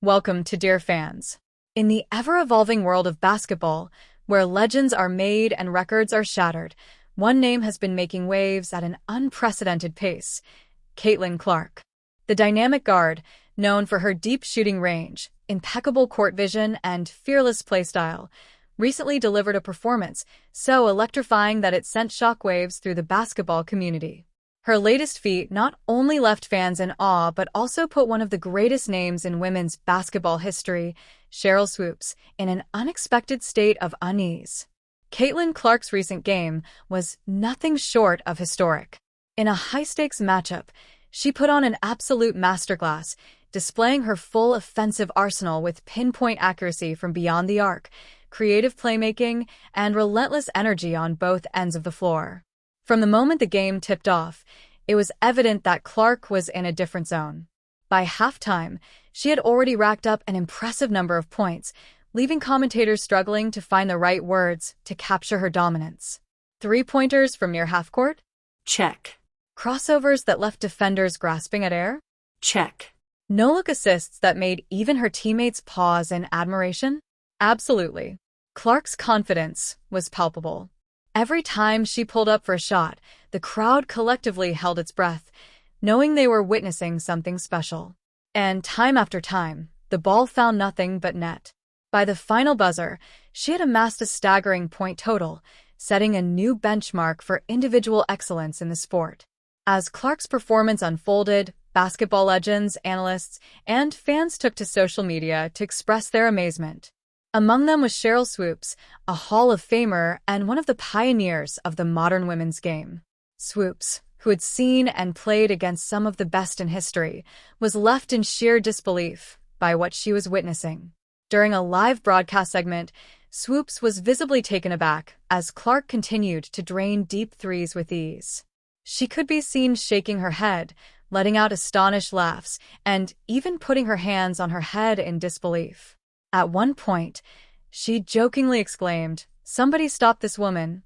Welcome to Dear Fans. In the ever-evolving world of basketball, where legends are made and records are shattered, one name has been making waves at an unprecedented pace: Caitlin Clark. The dynamic guard, known for her deep shooting range, impeccable court vision, and fearless playstyle, recently delivered a performance so electrifying that it sent shockwaves through the basketball community. Her latest feat not only left fans in awe but also put one of the greatest names in women's basketball history, Sheryl Swoopes, in an unexpected state of unease. Caitlin Clark's recent game was nothing short of historic. In a high-stakes matchup, she put on an absolute masterclass, displaying her full offensive arsenal with pinpoint accuracy from beyond the arc, creative playmaking, and relentless energy on both ends of the floor. From the moment the game tipped off, it was evident that Clark was in a different zone. By halftime, she had already racked up an impressive number of points, leaving commentators struggling to find the right words to capture her dominance. Three-pointers from near half-court? Check. Crossovers that left defenders grasping at air? Check. No-look assists that made even her teammates pause in admiration? Absolutely. Clark's confidence was palpable. Every time she pulled up for a shot, the crowd collectively held its breath, knowing they were witnessing something special. And time after time, the ball found nothing but net. By the final buzzer, she had amassed a staggering point total, setting a new benchmark for individual excellence in the sport. As Clark's performance unfolded, basketball legends, analysts, and fans took to social media to express their amazement. Among them was Sheryl Swoopes, a Hall of Famer and one of the pioneers of the modern women's game. Swoopes, who had seen and played against some of the best in history, was left in sheer disbelief by what she was witnessing. During a live broadcast segment, Swoopes was visibly taken aback as Clark continued to drain deep threes with ease. She could be seen shaking her head, letting out astonished laughs, and even putting her hands on her head in disbelief. At one point, she jokingly exclaimed, "Somebody stop this woman,"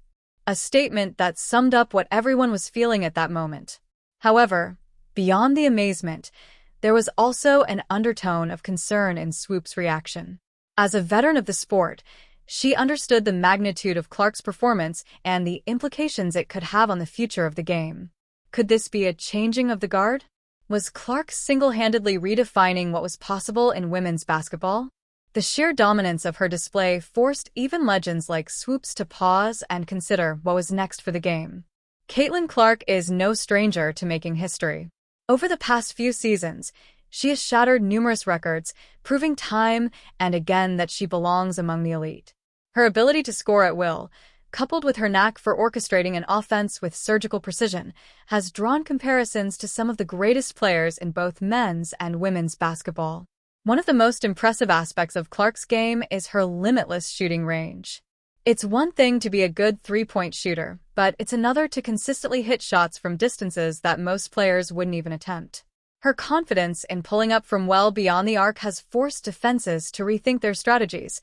a statement that summed up what everyone was feeling at that moment. However, beyond the amazement, there was also an undertone of concern in Swoopes' reaction. As a veteran of the sport, she understood the magnitude of Clark's performance and the implications it could have on the future of the game. Could this be a changing of the guard? Was Clark single-handedly redefining what was possible in women's basketball? The sheer dominance of her display forced even legends like Swoopes to pause and consider what was next for the game. Caitlin Clark is no stranger to making history. Over the past few seasons, she has shattered numerous records, proving time and again that she belongs among the elite. Her ability to score at will, coupled with her knack for orchestrating an offense with surgical precision, has drawn comparisons to some of the greatest players in both men's and women's basketball. One of the most impressive aspects of Clark's game is her limitless shooting range. It's one thing to be a good three-point shooter, but it's another to consistently hit shots from distances that most players wouldn't even attempt. Her confidence in pulling up from well beyond the arc has forced defenses to rethink their strategies,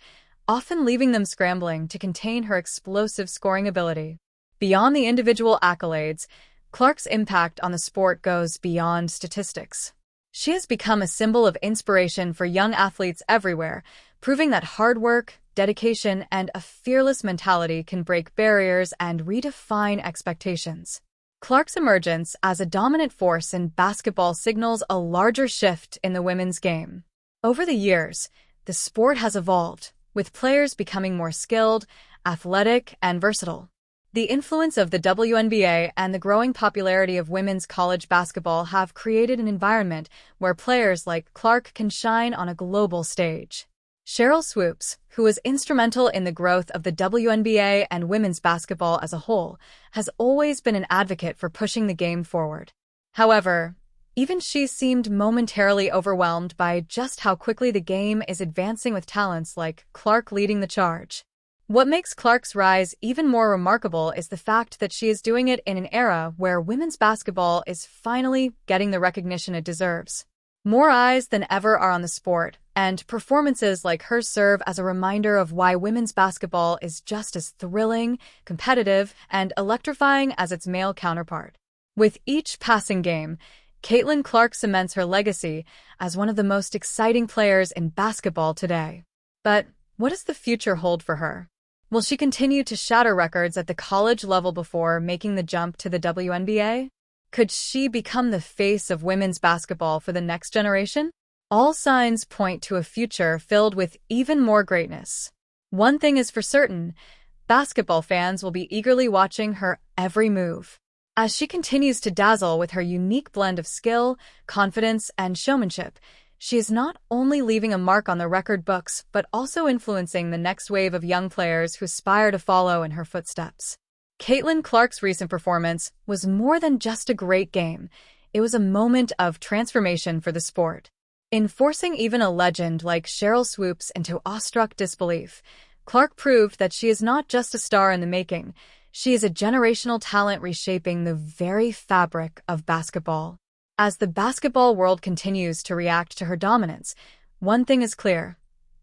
often leaving them scrambling to contain her explosive scoring ability. Beyond the individual accolades, Clark's impact on the sport goes beyond statistics. She has become a symbol of inspiration for young athletes everywhere, proving that hard work, dedication, and a fearless mentality can break barriers and redefine expectations. Clark's emergence as a dominant force in basketball signals a larger shift in the women's game. Over the years, the sport has evolved, with players becoming more skilled, athletic, and versatile. The influence of the WNBA and the growing popularity of women's college basketball have created an environment where players like Clark can shine on a global stage. Sheryl Swoopes, who was instrumental in the growth of the WNBA and women's basketball as a whole, has always been an advocate for pushing the game forward. However, even she seemed momentarily overwhelmed by just how quickly the game is advancing with talents like Clark leading the charge. What makes Clark's rise even more remarkable is the fact that she is doing it in an era where women's basketball is finally getting the recognition it deserves. More eyes than ever are on the sport, and performances like hers serve as a reminder of why women's basketball is just as thrilling, competitive, and electrifying as its male counterpart. With each passing game, Caitlin Clark cements her legacy as one of the most exciting players in basketball today. But what does the future hold for her? Will she continue to shatter records at the college level before making the jump to the WNBA? Could she become the face of women's basketball for the next generation? All signs point to a future filled with even more greatness. One thing is for certain, basketball fans will be eagerly watching her every move. As she continues to dazzle with her unique blend of skill, confidence, and showmanship, she is not only leaving a mark on the record books, but also influencing the next wave of young players who aspire to follow in her footsteps. Caitlin Clark's recent performance was more than just a great game. It was a moment of transformation for the sport. In forcing even a legend like Sheryl Swoopes into awestruck disbelief, Clark proved that she is not just a star in the making. She is a generational talent reshaping the very fabric of basketball. As the basketball world continues to react to her dominance, one thing is clear.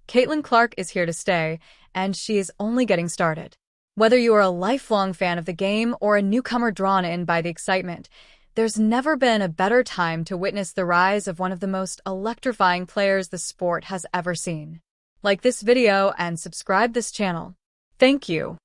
Caitlin Clark is here to stay, and she is only getting started. Whether you are a lifelong fan of the game or a newcomer drawn in by the excitement, there's never been a better time to witness the rise of one of the most electrifying players the sport has ever seen. Like this video and subscribe this channel. Thank you.